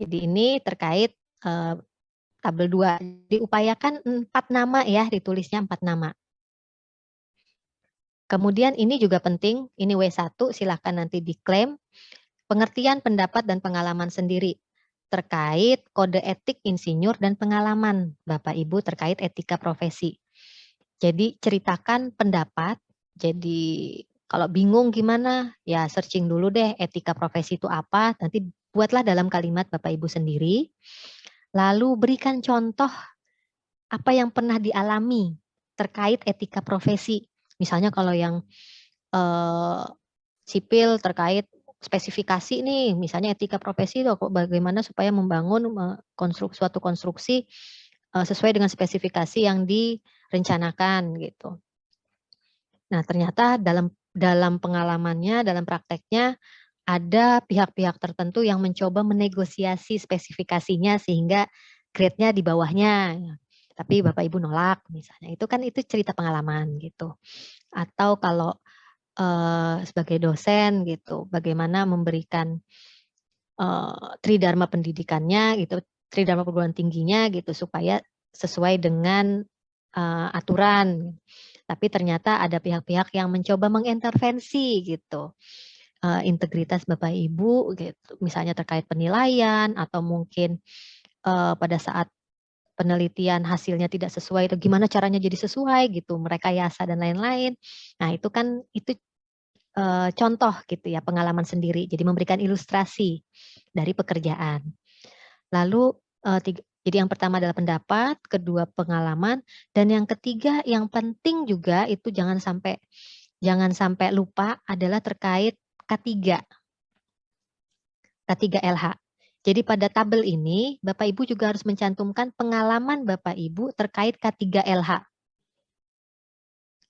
Jadi ini terkait tabel 2. Diupayakan 4 nama ya, ditulisnya 4 nama. Kemudian ini juga penting, ini W1, silakan nanti diklaim. Pengertian pendapat dan pengalaman sendiri terkait kode etik insinyur dan pengalaman Bapak Ibu terkait etika profesi. Jadi ceritakan pendapat, jadi kalau bingung gimana, ya searching dulu deh etika profesi itu apa, nanti buatlah dalam kalimat Bapak Ibu sendiri. Lalu berikan contoh apa yang pernah dialami terkait etika profesi. Misalnya kalau yang sipil terkait spesifikasi nih, misalnya etika profesi itu bagaimana supaya membangun suatu konstruksi sesuai dengan spesifikasi yang direncanakan gitu. Nah, ternyata dalam pengalamannya, dalam prakteknya ada pihak-pihak tertentu yang mencoba menegosiasi spesifikasinya sehingga grade-nya di bawahnya. Tapi Bapak Ibu nolak misalnya. Itu kan cerita pengalaman gitu. Atau kalau sebagai dosen gitu, bagaimana memberikan tridharma pendidikannya gitu, tridharma perguruan tingginya gitu supaya sesuai dengan aturan. Tapi ternyata ada pihak-pihak yang mencoba mengintervensi gitu integritas Bapak Ibu gitu, misalnya terkait penilaian atau mungkin pada saat penelitian hasilnya tidak sesuai, itu gimana caranya jadi sesuai gitu, merekayasa dan lain-lain. Nah itu kan contoh gitu ya, pengalaman sendiri, jadi memberikan ilustrasi dari pekerjaan. Lalu jadi yang pertama adalah pendapat, kedua pengalaman, dan yang ketiga yang penting juga itu jangan sampai lupa adalah terkait K3 LH. Jadi pada tabel ini Bapak Ibu juga harus mencantumkan pengalaman Bapak Ibu terkait K3 LH.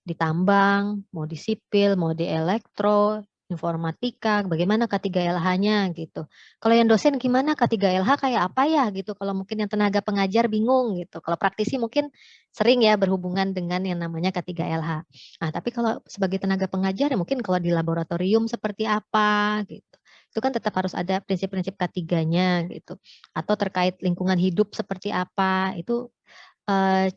Di tambang, mau di sipil, mau di elektro, informatika, bagaimana K3 LH-nya gitu. Kalau yang dosen gimana K3 LH kayak apa ya gitu. Kalau mungkin yang tenaga pengajar bingung gitu. Kalau praktisi mungkin sering ya berhubungan dengan yang namanya K3 LH. Nah, tapi kalau sebagai tenaga pengajar ya mungkin kalau di laboratorium seperti apa gitu. Itu kan tetap harus ada prinsip-prinsip K3-nya gitu. Atau terkait lingkungan hidup seperti apa, itu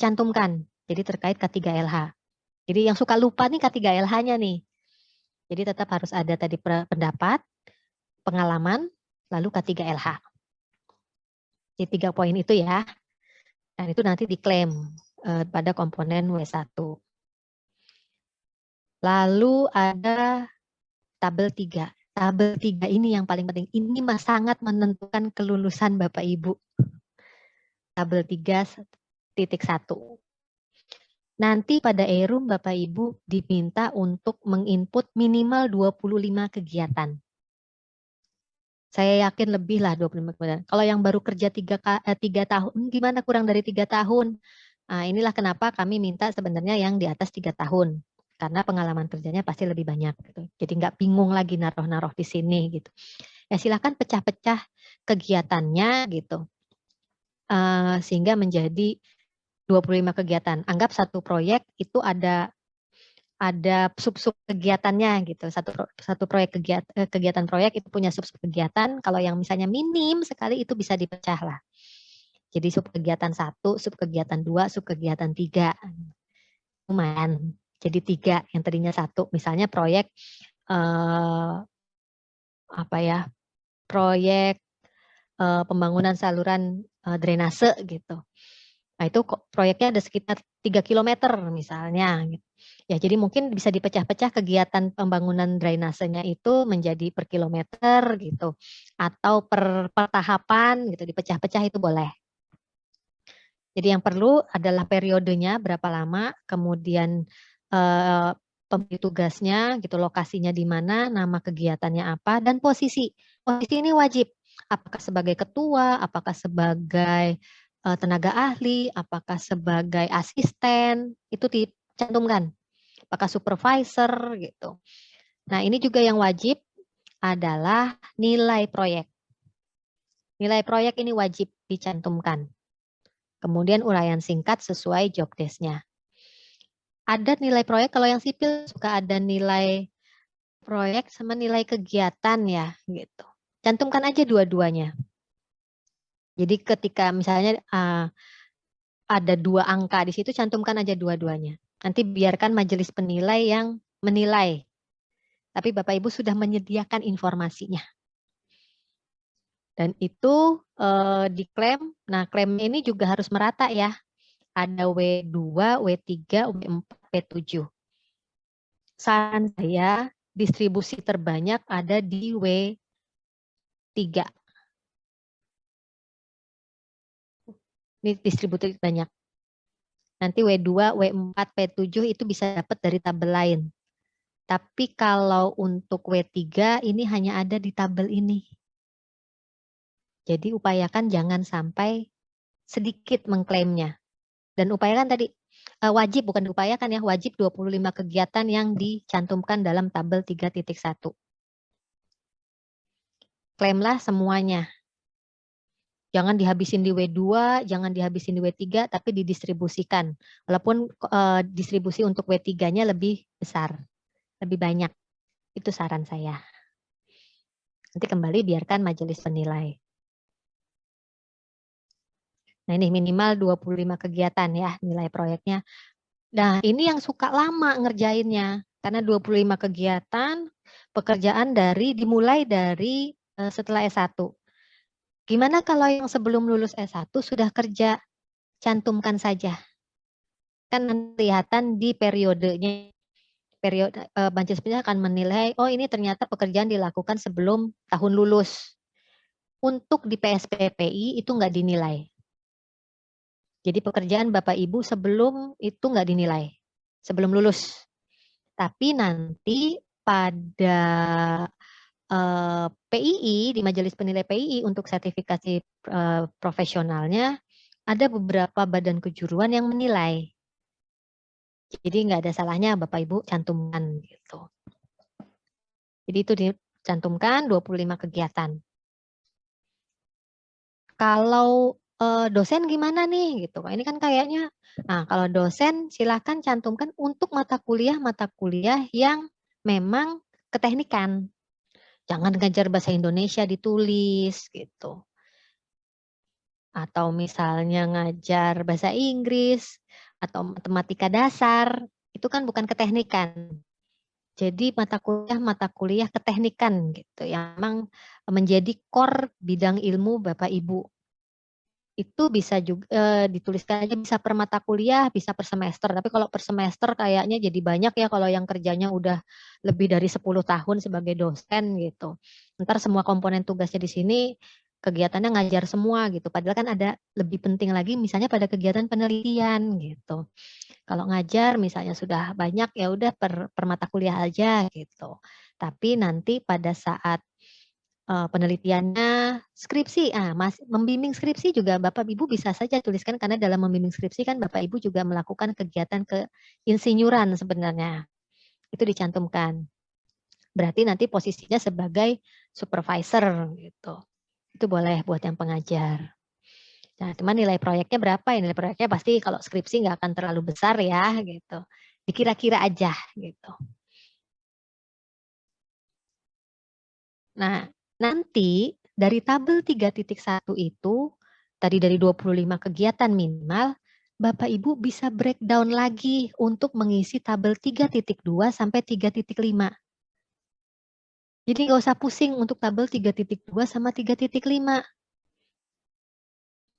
cantumkan. Jadi terkait K3 LH. Jadi yang suka lupa nih K3 LH-nya nih. Jadi tetap harus ada tadi pendapat, pengalaman, lalu K3 LH. Di 3 poin itu ya. Dan itu nanti diklaim pada komponen W1. Lalu ada tabel 3. Tabel 3 ini yang paling penting. Ini sangat menentukan kelulusan Bapak Ibu. Tabel 3.1. Nanti pada ERUM Bapak Ibu diminta untuk menginput minimal 25 kegiatan. Saya yakin lebih lah 25 kegiatan. Kalau yang baru kerja 3 tahun, gimana kurang dari 3 tahun? Nah, inilah kenapa kami minta sebenarnya yang di atas 3 tahun. Karena pengalaman kerjanya pasti lebih banyak. Gitu. Jadi nggak bingung lagi naruh-naruh di sini. Gitu. Ya silakan pecah-pecah kegiatannya gitu. Sehingga menjadi 25 kegiatan. Anggap satu proyek itu ada sub-sub kegiatannya gitu. Satu proyek kegiatan proyek itu punya sub-sub kegiatan. Kalau yang misalnya minim sekali itu bisa dipecah lah. Jadi sub kegiatan 1, sub kegiatan 2, sub kegiatan 3. Lumayan. Jadi 3 yang tadinya 1. Misalnya proyek proyek pembangunan saluran drainase gitu. Nah itu proyeknya ada sekitar 3 kilometer misalnya. Ya jadi mungkin bisa dipecah-pecah kegiatan pembangunan drainasenya itu menjadi per kilometer gitu. Atau per tahapan gitu, dipecah-pecah itu boleh. Jadi yang perlu adalah periodenya berapa lama, kemudian pemberi tugasnya gitu, lokasinya di mana, nama kegiatannya apa, dan posisi. Posisi ini wajib. Apakah sebagai ketua, apakah sebagai tenaga ahli, apakah sebagai asisten, itu dicantumkan. Apakah supervisor gitu. Nah ini juga yang wajib adalah nilai proyek. Nilai proyek ini wajib dicantumkan. Kemudian uraian singkat sesuai job desk-nya. Ada nilai proyek, kalau yang sipil suka ada nilai proyek sama nilai kegiatan ya gitu. Cantumkan aja dua-duanya. Jadi ketika misalnya ada 2 angka di situ, cantumkan aja dua-duanya. Nanti biarkan majelis penilai yang menilai. Tapi Bapak Ibu sudah menyediakan informasinya. Dan itu diklaim. Nah, klaimnya ini juga harus merata ya. Ada W2, W3, W4, W7. Saran saya, distribusi terbanyak ada di W3. Ini distribusi terbanyak. Nanti W2, W4, W7 itu bisa dapat dari tabel lain. Tapi kalau untuk W3 ini hanya ada di tabel ini. Jadi upayakan jangan sampai sedikit mengklaimnya. Dan upayakan tadi, wajib bukan diupayakan ya, wajib 25 kegiatan yang dicantumkan dalam tabel 3.1. Klaimlah semuanya. Jangan dihabisin di W2, jangan dihabisin di W3, tapi didistribusikan. Walaupun distribusi untuk W3-nya lebih besar, lebih banyak. Itu saran saya. Nanti kembali biarkan majelis penilai. Nah ini minimal 25 kegiatan ya nilai proyeknya. Nah ini yang suka lama ngerjainnya. Karena 25 kegiatan pekerjaan dimulai dari setelah S1. Gimana kalau yang sebelum lulus S1 sudah kerja? Cantumkan saja. Kan kelihatan di periodenya. Periode majelis penilai akan menilai, oh ini ternyata pekerjaan dilakukan sebelum tahun lulus. Untuk di PSPPI itu nggak dinilai. Jadi pekerjaan Bapak Ibu sebelum itu nggak dinilai, sebelum lulus. Tapi nanti pada PII, di Majelis Penilai PII untuk sertifikasi profesionalnya, ada beberapa badan kejuruan yang menilai. Jadi nggak ada salahnya Bapak Ibu cantumkan gitu. Jadi itu dicantumkan 25 kegiatan. Kalau dosen gimana nih gitu. Ini kan kayaknya, nah kalau dosen silakan cantumkan untuk mata kuliah yang memang keteknikan. Jangan ngajar bahasa Indonesia ditulis gitu. Atau misalnya ngajar bahasa Inggris atau matematika dasar, itu kan bukan keteknikan. Jadi mata kuliah keteknikan gitu yang memang menjadi core bidang ilmu Bapak Ibu. Itu bisa juga dituliskan aja, bisa per mata kuliah, bisa per semester. Tapi kalau per semester kayaknya jadi banyak ya kalau yang kerjanya udah lebih dari 10 tahun sebagai dosen gitu. Ntar semua komponen tugasnya di sini kegiatannya ngajar semua gitu. Padahal kan ada lebih penting lagi misalnya pada kegiatan penelitian gitu. Kalau ngajar misalnya sudah banyak ya udah per mata kuliah aja gitu. Tapi nanti pada saat penelitiannya skripsi, membimbing skripsi juga Bapak Ibu bisa saja tuliskan karena dalam membimbing skripsi kan Bapak Ibu juga melakukan kegiatan keinsinyuran sebenarnya. Itu dicantumkan. Berarti nanti posisinya sebagai supervisor gitu. Itu boleh buat yang pengajar. Nah, cuman nilai proyeknya berapa ya? Nilai proyeknya pasti kalau skripsi nggak akan terlalu besar ya gitu. Dikira-kira aja gitu. Nah, nanti dari tabel 3.1 itu, tadi dari 25 kegiatan minimal, Bapak Ibu bisa breakdown lagi untuk mengisi tabel 3.2 sampai 3.5. Jadi nggak usah pusing untuk tabel 3.2 sama 3.5.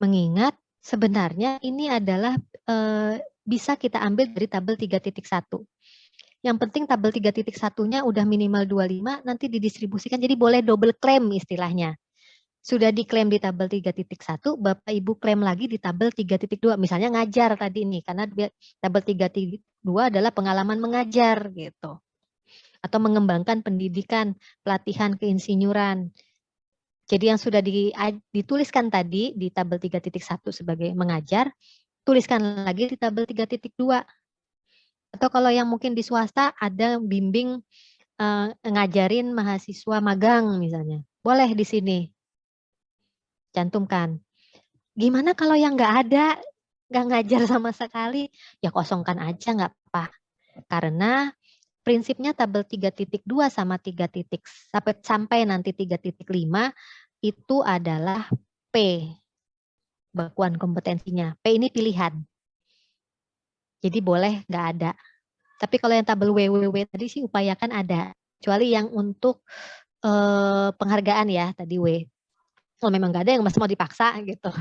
Mengingat sebenarnya ini adalah bisa kita ambil dari tabel 3.1. Yang penting tabel 3.1-nya udah minimal 25, nanti didistribusikan, jadi boleh double claim istilahnya. Sudah diklaim di tabel 3.1, Bapak Ibu klaim lagi di tabel 3.2. Misalnya ngajar tadi nih, karena tabel 3.2 adalah pengalaman mengajar gitu. Atau mengembangkan pendidikan, pelatihan keinsinyuran. Jadi yang sudah dituliskan tadi di tabel 3.1 sebagai mengajar, tuliskan lagi di tabel 3.2. Atau kalau yang mungkin di swasta ada bimbing ngajarin mahasiswa magang misalnya. Boleh di sini. Cantumkan. Gimana kalau yang nggak ada, nggak ngajar sama sekali, ya kosongkan aja nggak apa. Karena prinsipnya tabel 3.2 sama 3 sampai nanti 3.5 itu adalah P. bakuan kompetensinya. P ini pilihan. Jadi boleh nggak ada. Tapi kalau yang tabel WWW tadi sih upayakan ada. Kecuali yang untuk penghargaan ya tadi W. Kalau memang nggak ada yang masih mau dipaksa gitu.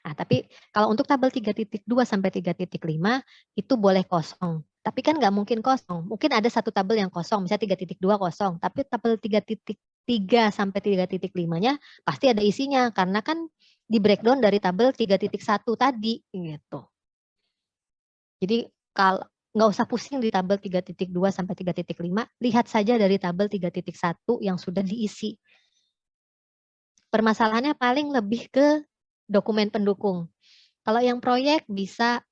Nah, tapi kalau untuk tabel 3.2 sampai 3.5 itu boleh kosong. Tapi kan nggak mungkin kosong. Mungkin ada satu tabel yang kosong, misalnya 3.2 kosong. Tapi tabel 3.3 sampai 3.5-nya pasti ada isinya. Karena kan di breakdown dari tabel 3.1 tadi gitu. Jadi kalau nggak usah pusing di tabel 3.2 sampai 3.5, lihat saja dari tabel 3.1 yang sudah diisi. Permasalahannya paling lebih ke dokumen pendukung. Kalau yang proyek bisa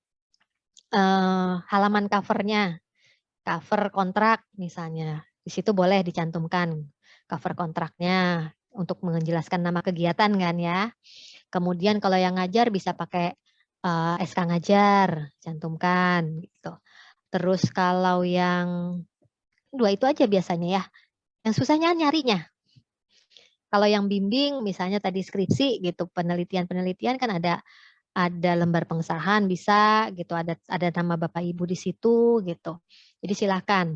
halaman covernya, cover kontrak misalnya. Di situ boleh dicantumkan cover kontraknya untuk menjelaskan nama kegiatan kan ya. Kemudian kalau yang ngajar bisa pakai SK ngajar, cantumkan gitu. Terus kalau yang dua itu aja biasanya ya. Yang susahnya nyarinya. Kalau yang bimbing misalnya tadi skripsi gitu, penelitian-penelitian kan ada lembar pengesahan bisa gitu, ada nama Bapak Ibu di situ gitu. Jadi silakan.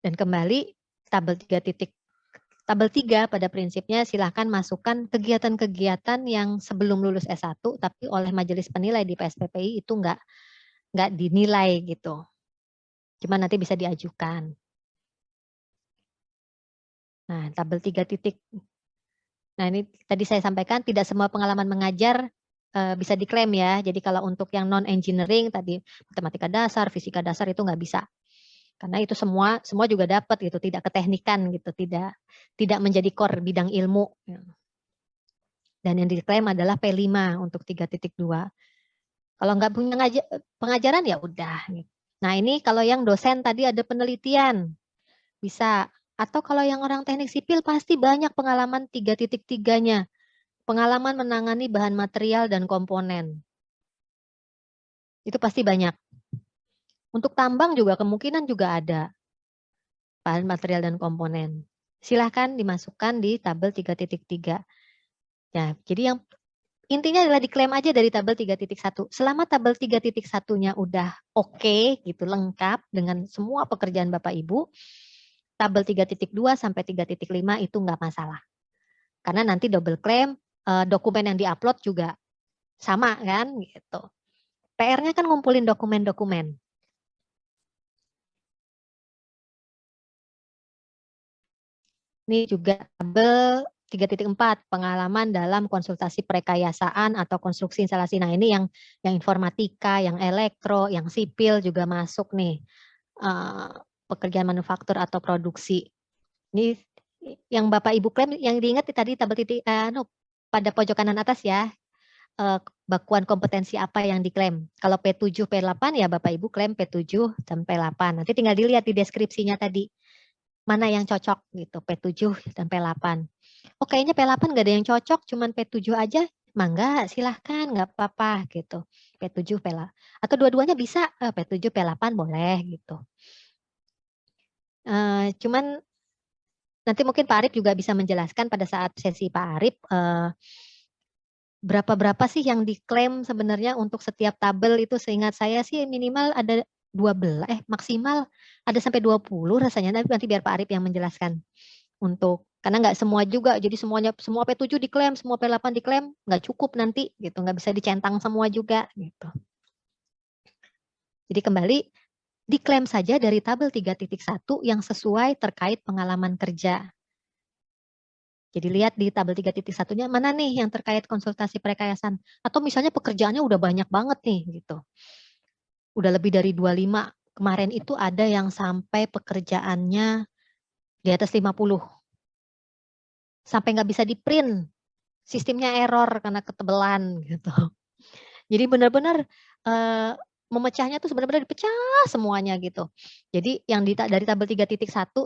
Dan kembali tabel 3 pada prinsipnya silahkan masukkan kegiatan-kegiatan yang sebelum lulus S1 tapi oleh majelis penilai di PSPPI itu nggak dinilai gitu. Cuma nanti bisa diajukan. Nah, tabel 3 titik. Nah, ini tadi saya sampaikan tidak semua pengalaman mengajar bisa diklaim ya. Jadi kalau untuk yang non-engineering tadi matematika dasar, fisika dasar itu nggak bisa. Karena itu semua juga dapat gitu, tidak keteknikan gitu, tidak menjadi core bidang ilmu. Dan yang diklaim adalah P5 untuk 3.2. Kalau nggak punya pengajaran ya udah. Nah, ini kalau yang dosen tadi ada penelitian bisa. Atau kalau yang orang teknik sipil pasti banyak pengalaman 3.3-nya. Pengalaman menangani bahan material dan komponen. Itu pasti banyak. Untuk tambang juga kemungkinan juga ada bahan material dan komponen. Silahkan dimasukkan di tabel 3.3. Ya, jadi yang intinya adalah diklaim aja dari tabel 3.1. Selama tabel 3.1-nya udah oke, gitu, lengkap dengan semua pekerjaan Bapak Ibu, tabel 3.2 sampai 3.5 itu nggak masalah. Karena nanti double claim, dokumen yang diupload juga sama kan gitu. PR-nya kan ngumpulin dokumen-dokumen. Ini juga tabel 3.4 pengalaman dalam konsultasi prekayasaan atau konstruksi instalasi. Nah, ini yang informatika, yang elektro, yang sipil juga masuk nih. Pekerjaan manufaktur atau produksi. Ini yang Bapak Ibu klaim yang diingat tadi tabel titik pada pojok kanan atas ya. Bakuan kompetensi apa yang diklaim. Kalau P7, P8 ya Bapak Ibu klaim P7 dan P8. Nanti tinggal dilihat di deskripsinya tadi. Mana yang cocok gitu, P7 dan P8. Oh kayaknya P8 nggak ada yang cocok, cuman P7 aja, mangga silahkan, nggak apa-apa gitu. P7, P8. Atau dua-duanya bisa, P7, P8 boleh gitu. Cuman nanti mungkin Pak Arif juga bisa menjelaskan pada saat sesi Pak Arif, berapa sih yang diklaim sebenarnya untuk setiap tabel itu seingat saya sih minimal ada 12, maksimal ada sampai 20 rasanya, nanti biar Pak Arif yang menjelaskan. Karena nggak semua juga, jadi semua P7 diklaim, semua P8 diklaim, nggak cukup nanti gitu, nggak bisa dicentang semua juga gitu. Jadi kembali diklaim saja dari tabel 3.1 yang sesuai terkait pengalaman kerja. Jadi lihat di tabel 3.1-nya mana nih yang terkait konsultasi prekayasan. Atau misalnya pekerjaannya udah banyak banget nih gitu. Udah lebih dari 25. Kemarin itu ada yang sampai pekerjaannya di atas 50. Sampai nggak bisa di print. Sistemnya error karena ketebelan gitu. Jadi benar-benar memecahnya tuh sebenarnya dipecah semuanya gitu. Jadi yang dari tabel 3.1